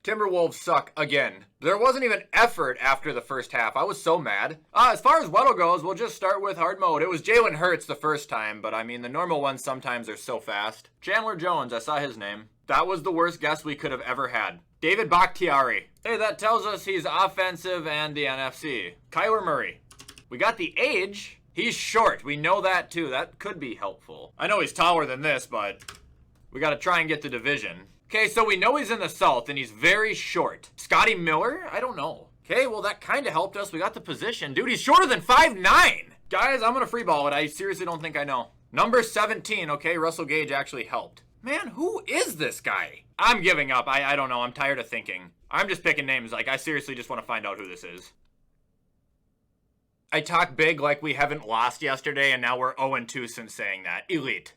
Timberwolves suck again. There wasn't even effort after the first half. I was so mad. As far as Weddle goes, we'll just start with hard mode. It was Jalen Hurts the first time, but I mean, the normal ones sometimes are so fast. Chandler Jones, I saw his name. That was the worst guess we could have ever had. David Bakhtiari. Hey, that tells us he's offensive and the NFC. Kyler Murray. We got the age. He's short. We know that too. That could be helpful. I know he's taller than this, but we got to try and get the division. Okay, so we know he's in the South, and he's very short. Scotty Miller? I don't know. Okay, well, that kind of helped us. We got the position. Dude, he's shorter than 5'9". Guys, I'm going to free ball it. I seriously don't think I know. Number 17. Okay, Russell Gage actually helped. Man, who is this guy? I'm giving up. I don't know. I'm tired of thinking. I'm just picking names. Like, I seriously just want to find out who this is. I talk big like we haven't lost yesterday, and now we're 0-2 since saying that. Elite.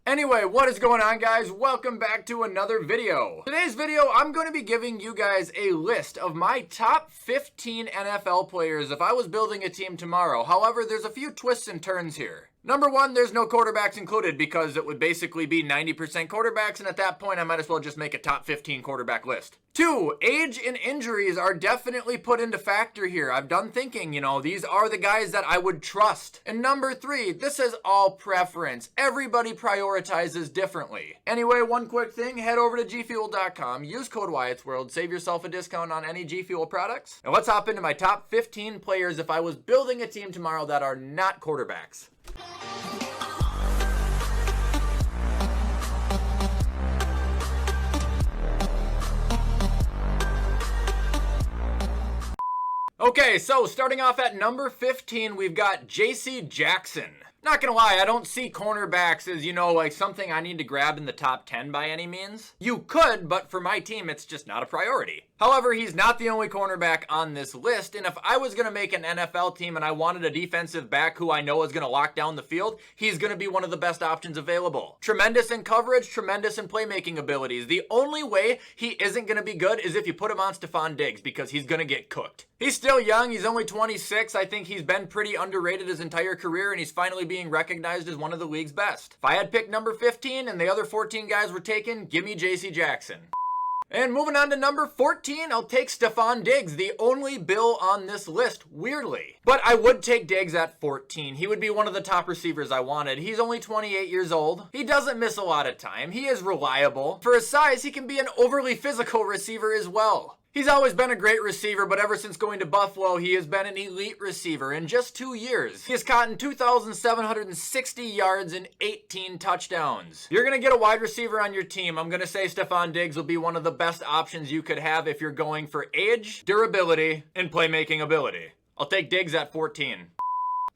Anyway, what is going on, guys? Welcome back to another video. Today's video, I'm going to be giving you guys a list of my top 15 NFL players if I was building a team tomorrow. However, there's a few twists and turns here. Number one, there's no quarterbacks included because it would basically be 90% quarterbacks, and at that point, I might as well just make a top 15 quarterback list. Two, age and injuries are definitely put into factor here. I've done thinking, you know, these are the guys that I would trust. And number three, this is all preference. Everybody prioritizes differently. Anyway, one quick thing, head over to gfuel.com, use code WyattzWorld, save yourself a discount on any G Fuel products. Now let's hop into my top 15 players if I was building a team tomorrow that are not quarterbacks. Okay, so starting off at number 15, we've got J.C. Jackson. Not gonna lie, I don't see cornerbacks as, you know, like something I need to grab in the top 10 by any means. You could, but for my team, it's just not a priority. However, he's not the only cornerback on this list, and if I was gonna make an NFL team and I wanted a defensive back who I know is gonna lock down the field, he's gonna be one of the best options available. Tremendous in coverage, tremendous in playmaking abilities. The only way he isn't gonna be good is if you put him on Stefon Diggs, because he's gonna get cooked. He's still young, he's only 26. I think he's been pretty underrated his entire career, and he's finally being recognized as one of the league's best. If I had picked number 15 and the other 14 guys were taken, give me J.C. Jackson. And moving on to number 14, I'll take Stefon Diggs, the only Bill on this list, weirdly. But I would take Diggs at 14. He would be one of the top receivers I wanted. He's only 28 years old. He doesn't miss a lot of time. He is reliable. For his size, he can be an overly physical receiver as well. He's always been a great receiver, but ever since going to Buffalo, he has been an elite receiver in just 2 years. He has caught 2,760 yards and 18 touchdowns. You're going to get a wide receiver on your team. I'm going to say Stefon Diggs will be one of the best options you could have if you're going for age, durability, and playmaking ability. I'll take Diggs at 14.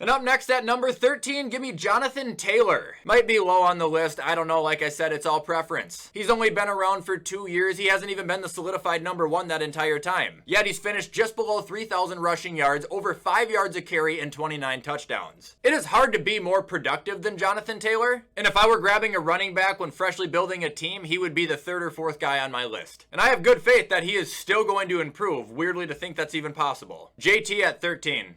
And up next at number 13, give me Jonathan Taylor. Might be low on the list. I don't know. Like I said, it's all preference. He's only been around for 2 years. He hasn't even been the solidified number one that entire time. Yet he's finished just below 3,000 rushing yards, over 5 yards a carry, and 29 touchdowns. It is hard to be more productive than Jonathan Taylor. And if I were grabbing a running back when freshly building a team, he would be the third or fourth guy on my list. And I have good faith that he is still going to improve. Weirdly to think that's even possible. JT at 13.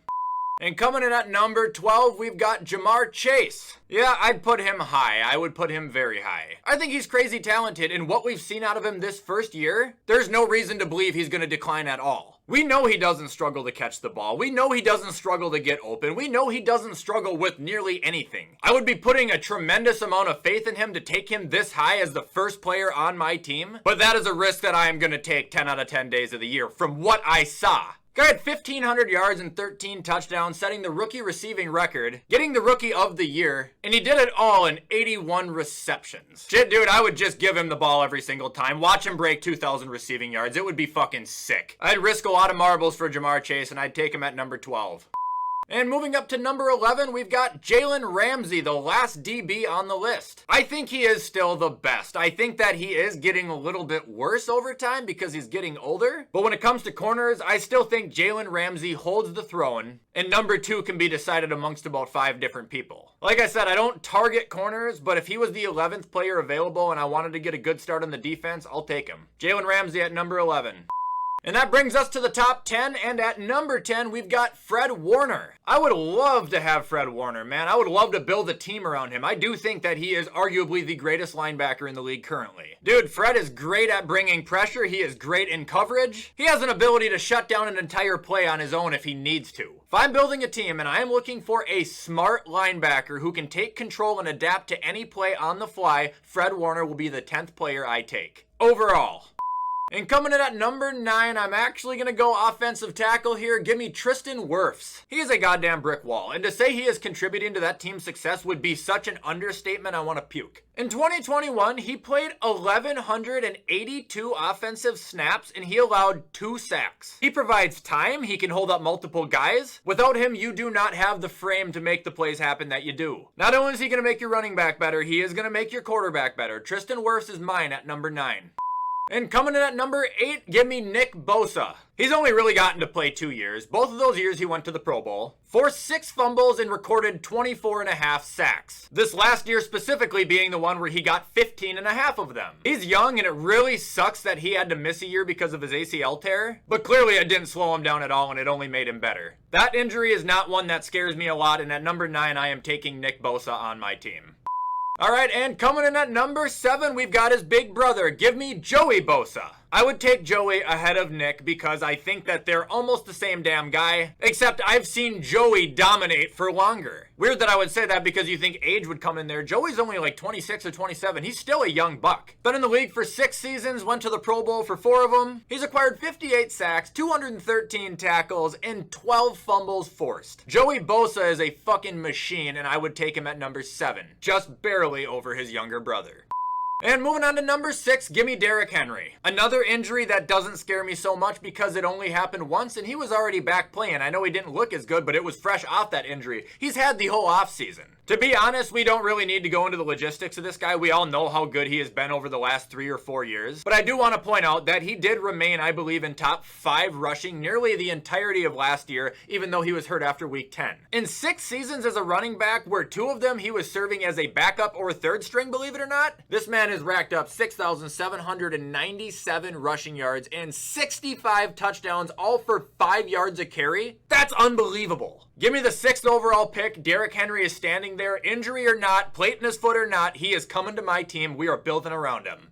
And coming in at number 12, we've got JaMarr Chase. Yeah, I'd put him high. I would put him very high. I think he's crazy talented, and what we've seen out of him this first year, there's no reason to believe he's going to decline at all. We know he doesn't struggle to catch the ball. We know he doesn't struggle to get open. We know he doesn't struggle with nearly anything. I would be putting a tremendous amount of faith in him to take him this high as the first player on my team, but that is a risk that I am going to take 10 out of 10 days of the year from what I saw. Guy had 1,500 yards and 13 touchdowns, setting the rookie receiving record, getting the rookie of the year, and he did it all in 81 receptions. Shit, dude, I would just give him the ball every single time. Watch him break 2,000 receiving yards. It would be fucking sick. I'd risk a lot of marbles for JaMarr Chase, and I'd take him at number 12. And moving up to number 11, we've got Jalen Ramsey, the last DB on the list. I think he is still the best. I think that he is getting a little bit worse over time because he's getting older. But when it comes to corners, I still think Jalen Ramsey holds the throne, and number 2 can be decided amongst about 5 different people. Like I said, I don't target corners, but if he was the 11th player available and I wanted to get a good start on the defense, I'll take him. Jalen Ramsey at number 11. And that brings us to the top 10, and at number 10, we've got Fred Warner. I would love to have Fred Warner, man. I would love to build a team around him. I do think that he is arguably the greatest linebacker in the league currently. Dude, Fred is great at bringing pressure. He is great in coverage. He has an ability to shut down an entire play on his own if he needs to. If I'm building a team and I am looking for a smart linebacker who can take control and adapt to any play on the fly, Fred Warner will be the 10th player I take. Overall. And coming in at number 9, I'm actually going to go offensive tackle here. Give me Tristan Wirfs. He is a goddamn brick wall, and to say he is contributing to that team's success would be such an understatement I want to puke. In 2021, he played 1,182 offensive snaps, and he allowed 2 sacks. He provides time. He can hold up multiple guys. Without him, you do not have the frame to make the plays happen that you do. Not only is he going to make your running back better, he is going to make your quarterback better. Tristan Wirfs is mine at number 9. And coming in at number 8, give me Nick Bosa. He's only really gotten to play 2 years. Both of those years he went to the Pro Bowl. Forced 6 fumbles and recorded 24.5 sacks. This last year specifically being the one where he got 15.5 of them. He's young and it really sucks that he had to miss a year because of his ACL tear. But clearly it didn't slow him down at all and it only made him better. That injury is not one that scares me a lot, and at number 9 I am taking Nick Bosa on my team. Alright, and coming in at number 7, we've got his big brother. Give me Joey Bosa. I would take Joey ahead of Nick because I think that they're almost the same damn guy, except I've seen Joey dominate for longer. Weird that I would say that because you think age would come in there. Joey's only like 26 or 27. He's still a young buck. Been in the league for 6 seasons, went to the Pro Bowl for 4 of them. He's acquired 58 sacks, 213 tackles, and 12 fumbles forced. Joey Bosa is a fucking machine, and I would take him at number 7, just barely over his younger brother. And moving on to number 6, give me Derrick Henry. Another injury that doesn't scare me so much because it only happened once and he was already back playing. I know he didn't look as good, but it was fresh off that injury. He's had the whole offseason. To be honest, we don't really need to go into the logistics of this guy. We all know how good he has been over the last 3 or 4 years. But I do want to point out that he did remain, I believe, in top 5 rushing nearly the entirety of last year, even though he was hurt after week 10. In 6 seasons as a running back, where 2 of them he was serving as a backup or 3rd string, believe it or not, this man has racked up 6,797 rushing yards and 65 touchdowns, all for 5 yards a carry. That's unbelievable. Give me the 6th overall pick. Derrick Henry is standing there, injury or not, plate in his foot or not, he is coming to my team. We are building around him.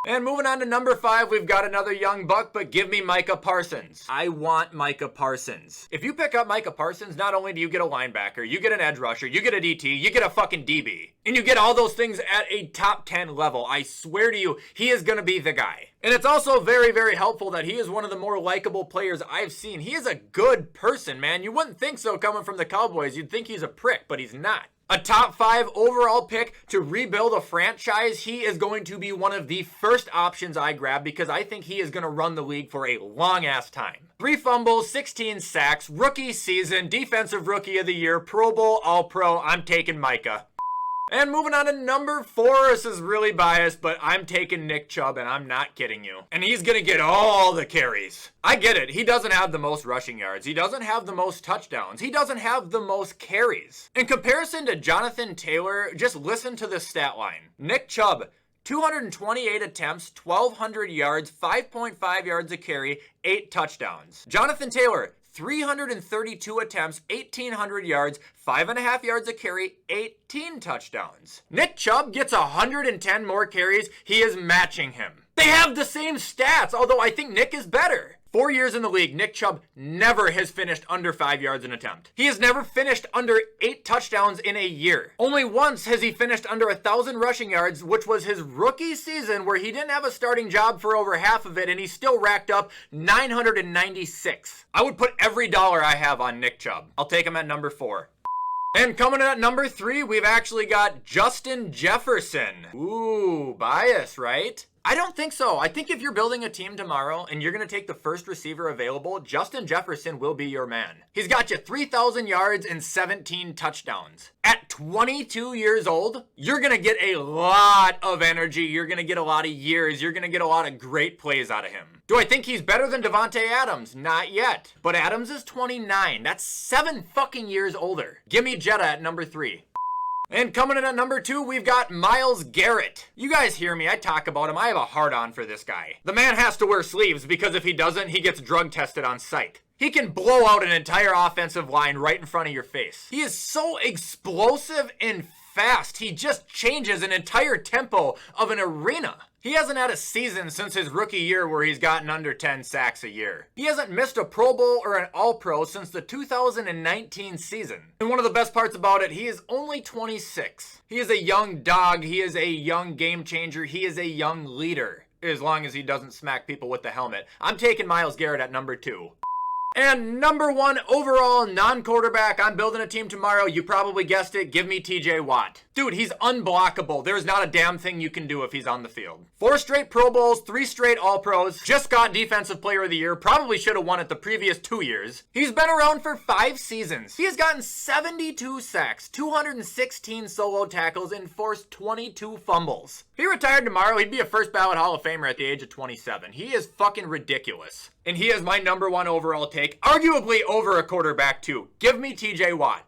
And moving on to number 5, we've got another young buck, but give me Micah Parsons. I want Micah Parsons. If you pick up Micah Parsons, not only do you get a linebacker, you get an edge rusher, you get a DT, you get a fucking DB. And you get all those things at a top 10 level. I swear to you, he is going to be the guy. And it's also very, very helpful that he is one of the more likable players I've seen. He is a good person, man. You wouldn't think so coming from the Cowboys. You'd think he's a prick, but he's not. A top 5 overall pick to rebuild a franchise. He is going to be one of the first options I grab because I think he is going to run the league for a long ass time. 3 fumbles, 16 sacks, rookie season, defensive rookie of the year, Pro Bowl, all pro. I'm taking Micah. And moving on to number 4, this is really biased, but I'm taking Nick Chubb, and I'm not kidding you. And he's going to get all the carries. I get it. He doesn't have the most rushing yards. He doesn't have the most touchdowns. He doesn't have the most carries. In comparison to Jonathan Taylor, just listen to this stat line. Nick Chubb, 228 attempts, 1,200 yards, 5.5 yards a carry, 8 touchdowns. Jonathan Taylor, 332 attempts, 1,800 yards, 5.5 yards a carry, 18 touchdowns. Nick Chubb gets 110 more carries. He is matching him. They have the same stats, although I think Nick is better. 4 years in the league, Nick Chubb never has finished under 5 yards an attempt. He has never finished under 8 touchdowns in a year. Only once has he finished under 1,000 rushing yards, which was his rookie season where he didn't have a starting job for over half of it, and he still racked up 996. I would put every dollar I have on Nick Chubb. I'll take him at number 4. And coming in at number 3, we've actually got Justin Jefferson. Ooh, bias, right? I don't think so. I think if you're building a team tomorrow and you're going to take the first receiver available, Justin Jefferson will be your man. He's got you 3,000 yards and 17 touchdowns. At 22 years old, you're going to get a lot of energy. You're going to get a lot of years. You're going to get a lot of great plays out of him. Do I think he's better than Devontae Adams? Not yet. But Adams is 29. That's 7 fucking years older. Give me Jetta at number 3. And coming in at number 2, we've got Myles Garrett. You guys hear me, I talk about him, I have a hard-on for this guy. The man has to wear sleeves because if he doesn't, he gets drug tested on site. He can blow out an entire offensive line right in front of your face. He is so explosive and fast. He just changes an entire tempo of an arena. He hasn't had a season since his rookie year where he's gotten under 10 sacks a year. He hasn't missed a Pro Bowl or an All-Pro since the 2019 season. And one of the best parts about it, he is only 26. He is a young dog. He is a young game changer. He is a young leader, as long as he doesn't smack people with the helmet. I'm taking Myles Garrett at number 2. And number 1 overall non-quarterback. I'm building a team tomorrow. You probably guessed it. Give me TJ Watt. Dude, he's unblockable. There's not a damn thing you can do if he's on the field. 4 straight Pro Bowls, 3 straight All-Pros. Just got Defensive Player of the Year. Probably should have won it the previous 2 years. He's been around for 5 seasons. He has gotten 72 sacks, 216 solo tackles, and forced 22 fumbles. If he retired tomorrow, he'd be a first ballot Hall of Famer at the age of 27. He is fucking ridiculous. And he is my number 1 overall take, arguably over a quarterback too. Give me TJ Watt.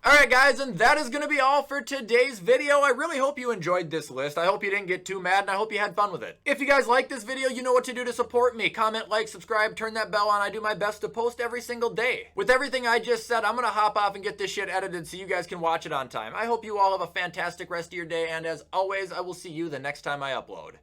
Alright guys, and that is going to be all for today's video. I really hope you enjoyed this list. I hope you didn't get too mad, and I hope you had fun with it. If you guys like this video, you know what to do to support me. Comment, like, subscribe, turn that bell on. I do my best to post every single day. With everything I just said, I'm going to hop off and get this shit edited so you guys can watch it on time. I hope you all have a fantastic rest of your day, and as always, I will see you the next time I upload.